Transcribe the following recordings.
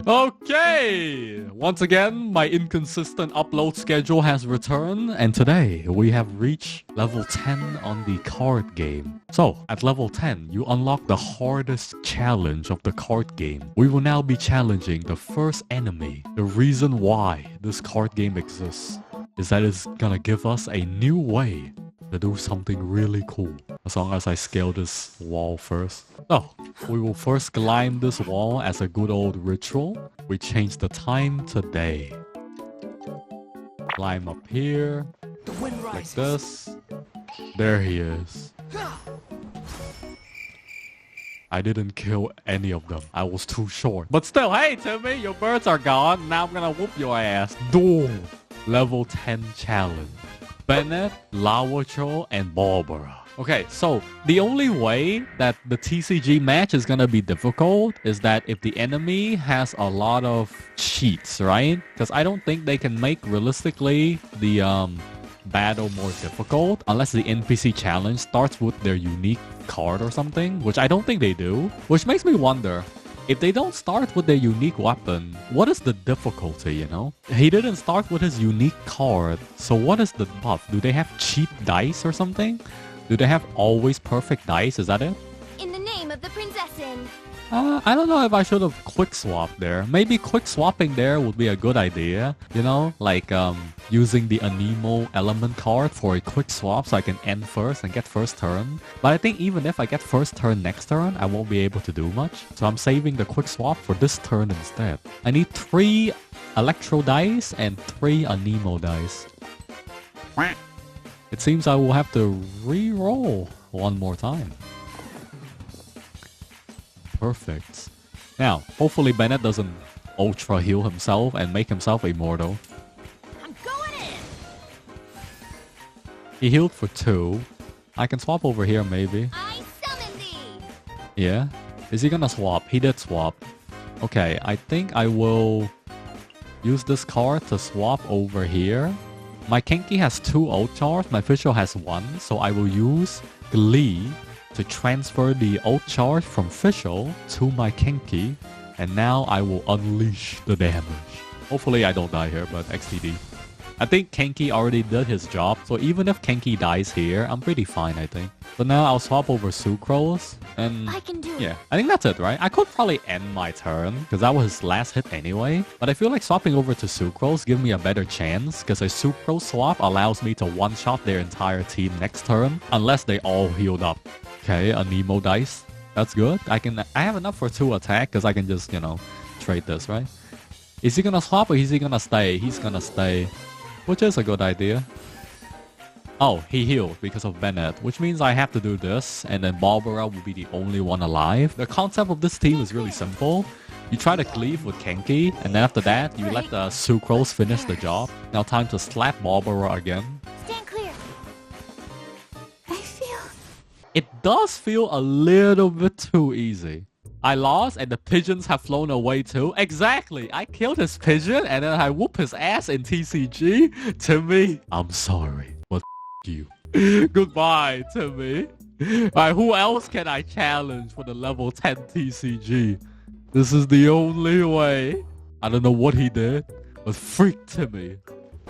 Okay, once again, my inconsistent upload schedule has returned, and today we have reached level 10 on the card game. So, at level 10, you unlock the hardest challenge of the card game. We will now be challenging the first enemy. The reason why this card game exists is that it's gonna give us a new way to do something really cool. As long as I scale this wall first. So, we will first climb this wall as a good old ritual. We change the time to day. Climb up here, like this. There he is. I didn't kill any of them. I was too short. But still, hey Timmy, your birds are gone. Now I'm gonna whoop your ass. Duel. Level 10 challenge. Bennett, Lava Troll, and Barbara. Okay, so the only way that the TCG match is gonna be difficult is that if the enemy has a lot of cheats, right? Because I don't think they can make realistically the battle more difficult unless the NPC challenge starts with their unique card or something, which I don't think they do. Which makes me wonder, if they don't start with their unique weapon, what is the difficulty, you know? He didn't start with his unique card, so what is the buff? Do they have cheap dice or something? Do they have always perfect dice? Is that it? In the name of the Prinzessin. I don't know if I should have quick swapped there. Maybe quick swapping there would be a good idea. You know, like using the Anemo element card for a quick swap so I can end first and get first turn. But I think even if I get first turn next turn, I won't be able to do much. So I'm saving the quick swap for this turn instead. I need 3 Electro dice and 3 Anemo dice. It seems I will have to re-roll one more time. Perfect. Now, hopefully Bennett doesn't ultra heal himself and make himself immortal. I'm going in. He healed for 2. I can swap over here maybe. I summon thee. Yeah? Is he gonna swap? He did swap. Okay, I think I will use this card to swap over here. My Kenki has 2 ult charge, my Fischl has 1, so I will use Glee to transfer the ult charge from Fischl to my Kenki, and now I will unleash the damage. Hopefully I don't die here, but XTD. I think Kenki already did his job, so even if Kenki dies here, I'm pretty fine, I think. So now I'll swap over Sucrose, and I can do yeah, I think that's it, right? I could probably end my turn, because that was his last hit anyway. But I feel like swapping over to Sucrose gives me a better chance, because a Sucrose swap allows me to one-shot their entire team next turn, unless they all healed up. Okay, a Nemo dice. That's good. I have enough for 2 attack, because I can just, you know, trade this, right? Is he gonna swap or is he gonna stay? He's gonna stay. Which is a good idea. Oh, he healed because of Bennett, which means I have to do this, and then Barbara will be the only one alive. The concept of this team is really simple. You try to cleave with Kenki, and then after that, you let the Sucrose finish the job. Now time to slap Barbara again. Stand clear. I feel... It does feel a little bit too easy. I lost and the pigeons have flown away too. Exactly. I killed his pigeon and then I whoop his ass in TCG. Timmy, I'm sorry. But you. Goodbye, Timmy. Alright, who else can I challenge for the level 10 TCG? This is the only way. I don't know what he did, but freak Timmy.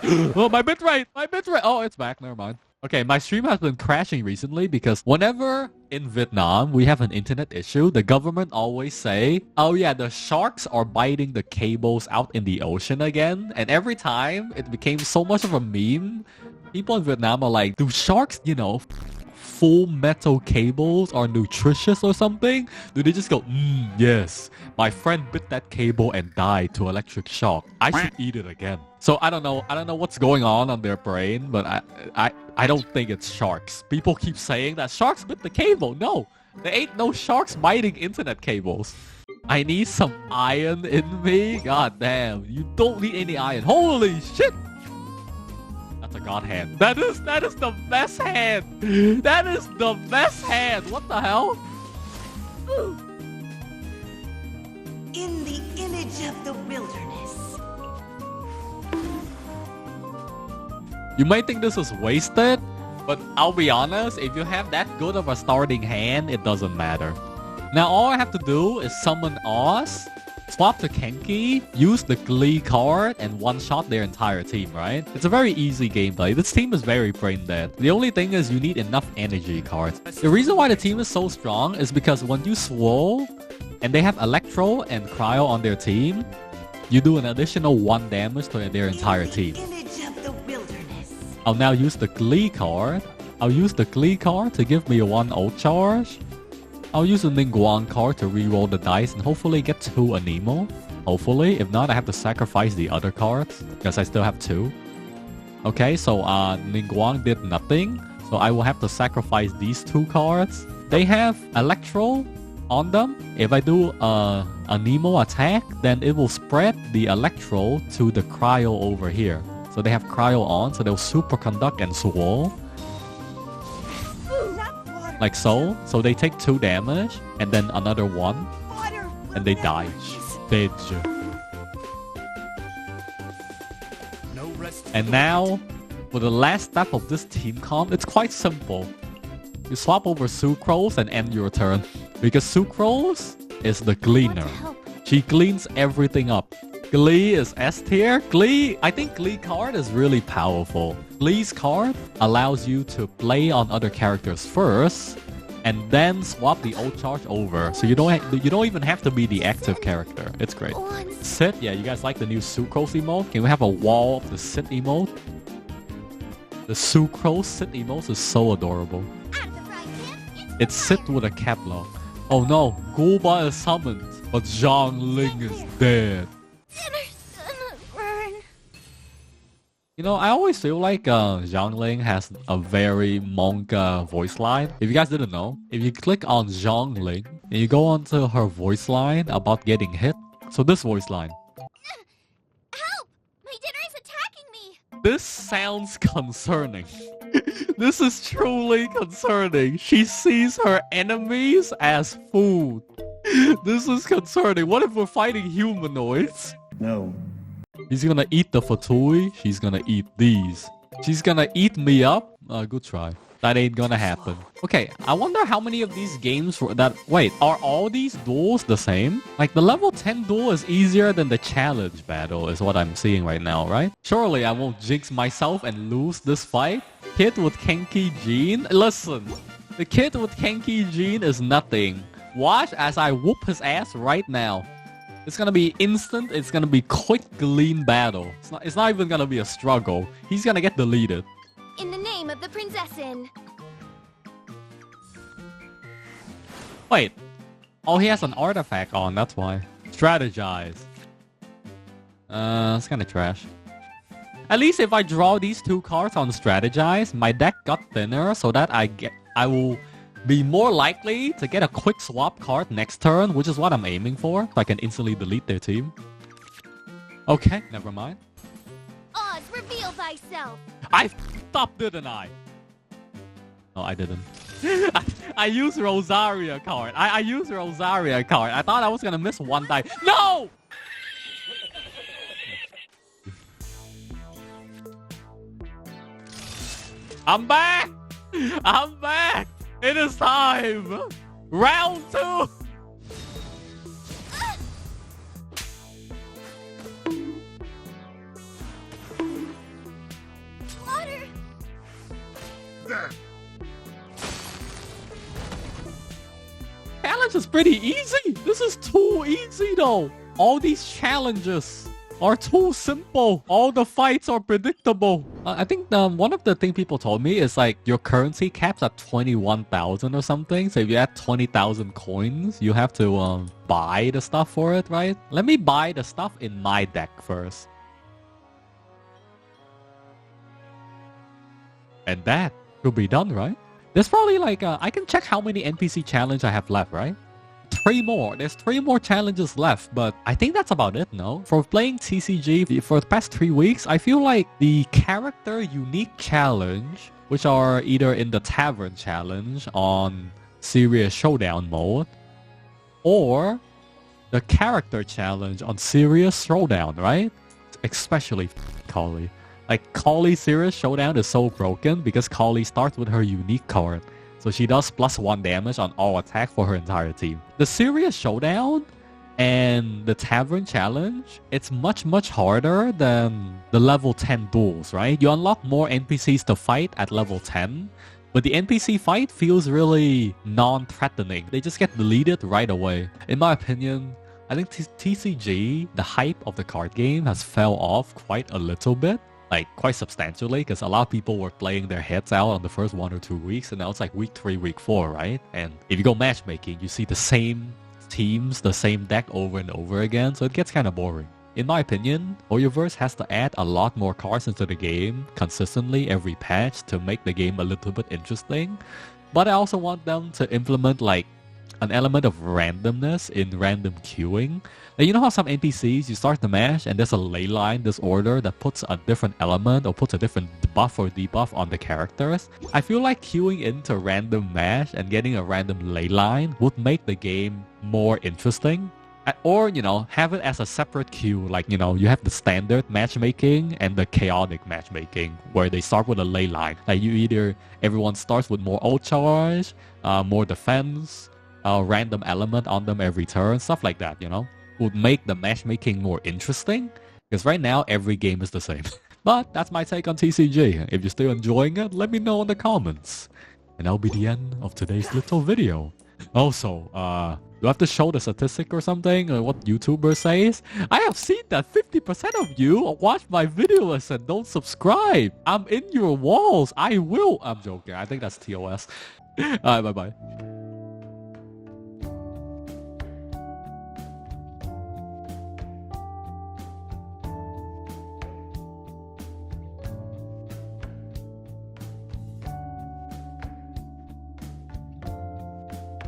Oh, my bitrate! My bitrate! Oh, it's back. Never mind. Okay, my stream has been crashing recently because whenever in Vietnam we have an internet issue, the government always say, oh yeah, the sharks are biting the cables out in the ocean again. And every time it became so much of a meme, people in Vietnam are like, do sharks, you know, full metal cables are nutritious or something? Do they just go, yes, my friend bit that cable and died to electric shock. I should eat it again. So I don't know what's going on their brain, but I don't think it's sharks. People keep saying that sharks bit the cable. No, there ain't no sharks biting internet cables. I need some iron in me. God damn, you don't need any iron. Holy shit! That's a god hand. That is the best hand. That is the best hand. What the hell? In the image of the wilderness. You might think this is wasted, but I'll be honest, if you have that good of a starting hand, it doesn't matter. Now all I have to do is summon Oz swap the Kenki, use the Glee card, and one-shot their entire team, right? It's a very easy gameplay. This team is very brain dead. The only thing is you need enough energy cards. The reason why the team is so strong is because when you swirl, and they have Electro and Cryo on their team, you do an additional 1 damage to their entire team. I'll now use the Glee card. I'll use the Glee card to give me a 1 ult charge. I'll use the Ningguang card to reroll the dice and hopefully get 2 Anemo. Hopefully. If not, I have to sacrifice the other cards because I still have 2. Okay, so Ningguang did nothing. So I will have to sacrifice these 2 cards. They have Electro on them. If I do a Nemo attack, then it will spread the Electro to the Cryo over here. So they have Cryo on, so they'll superconduct and swirl. Like so. So they take 2 damage, and then another 1, and they die. Bitch. And now, for the last step of this team comp, it's quite simple. You swap over Sucrose and end your turn. Because Sucrose is the Gleaner. She cleans everything up. Glee is S tier. I think Glee card is really powerful. Glee's card allows you to play on other characters first, and then swap the ult charge over. So you don't even have to be the active character. It's great. Sit, yeah, you guys like the new Sucrose emote? Can we have a wall of the Sit emote? The Sucrose Sit emote is so adorable. It's Sit with a cap lock. Oh no, Gulba is summoned, but Zhongling is dead. You know, I always feel like Zhongling has a very manga voice line. If you guys didn't know, if you click on Zhongling and you go onto her voice line about getting hit, so this voice line. Help! My dinner is attacking me! This sounds concerning. This is truly concerning. She sees her enemies as food. This is concerning. What if we're fighting humanoids? No. He's gonna eat the Fatui. She's gonna eat these. She's gonna eat me up. Good try. That ain't gonna happen. Okay, I wonder how many of these games that... Wait, are all these duels the same? Like, the level 10 duel is easier than the challenge battle is what I'm seeing right now, right? Surely I won't jinx myself and lose this fight. Kid with Kenki Gene? Listen, the kid with Kenki Gene is nothing. Watch as I whoop his ass right now. It's gonna be instant. It's gonna be quick, clean battle. It's not even gonna be a struggle. He's gonna get deleted. In the name of the Prinzessin. Wait. Oh, he has an artifact on. That's why. Strategize. It's kind of trash. At least if I draw these 2 cards on Strategize, my deck got thinner so that I will be more likely to get a quick swap card next turn, which is what I'm aiming for, so I can instantly delete their team. Okay, never mind. Oz, reveal thyself. I f***ed up, didn't I? No, I didn't. I used Rosaria card. I used Rosaria card. I thought I was gonna miss 1 die. No! I'm back! I'm back! It is time! Round 2! Water. Challenge is pretty easy! This is too easy though! All these challenges are too simple. All the fights are predictable. I think one of the things people told me is like your currency caps at 21,000 or something. So if you add 20,000 coins, you have to buy the stuff for it, right? Let me buy the stuff in my deck first. And that could be done, right? There's probably like, I can check how many NPC challenge I have left, right? 3 more. There's 3 more challenges left, but I think that's about it, no? For playing TCG for the past 3 weeks, I feel like the character unique challenge, which are either in the Tavern challenge on Serious Showdown mode, or the character challenge on Serious Showdown, right? Especially Kali. Like, Kali Serious Showdown is so broken because Kali starts with her unique card. So she does +1 damage on all attack for her entire team. The Serious Showdown And the Tavern Challenge, it's much harder than the level 10 duels, right? You unlock more NPCs to fight at level 10, but the NPC fight feels really non-threatening. They just get deleted right away. In my opinion, I think TCG, the hype of the card game, has fell off quite a little bit. Like, quite substantially, because a lot of people were playing their heads out on the first 1 or 2 weeks, and now it's like week 3, week 4, right? And if you go matchmaking, you see the same teams, the same deck over and over again, so it gets kind of boring. In my opinion, Hoyoverse has to add a lot more cards into the game consistently every patch to make the game a little bit interesting. But I also want them to implement like an element of randomness in random queuing. Like, you know how some NPCs, you start the match and there's a ley line, this order that puts a different element or puts a different buff or debuff on the characters? I feel like queuing into random match and getting a random ley line would make the game more interesting. Or, you know, have it as a separate queue, like, you know, you have the standard matchmaking and the chaotic matchmaking, where they start with a ley line. Like, everyone starts with more ult charge, more defense, random element on them every turn, stuff like that, you know? Would make the matchmaking more interesting, because right now every game is the same. But that's my take on TCG. If you're still enjoying it, let me know in the comments. And that'll be the end of today's little video. Also, do I have to show the statistic or something, or what YouTuber says? I have seen that 50% of you watch my videos and don't subscribe. I'm in your walls. I will. I'm joking. I think that's TOS. Alright, bye-bye.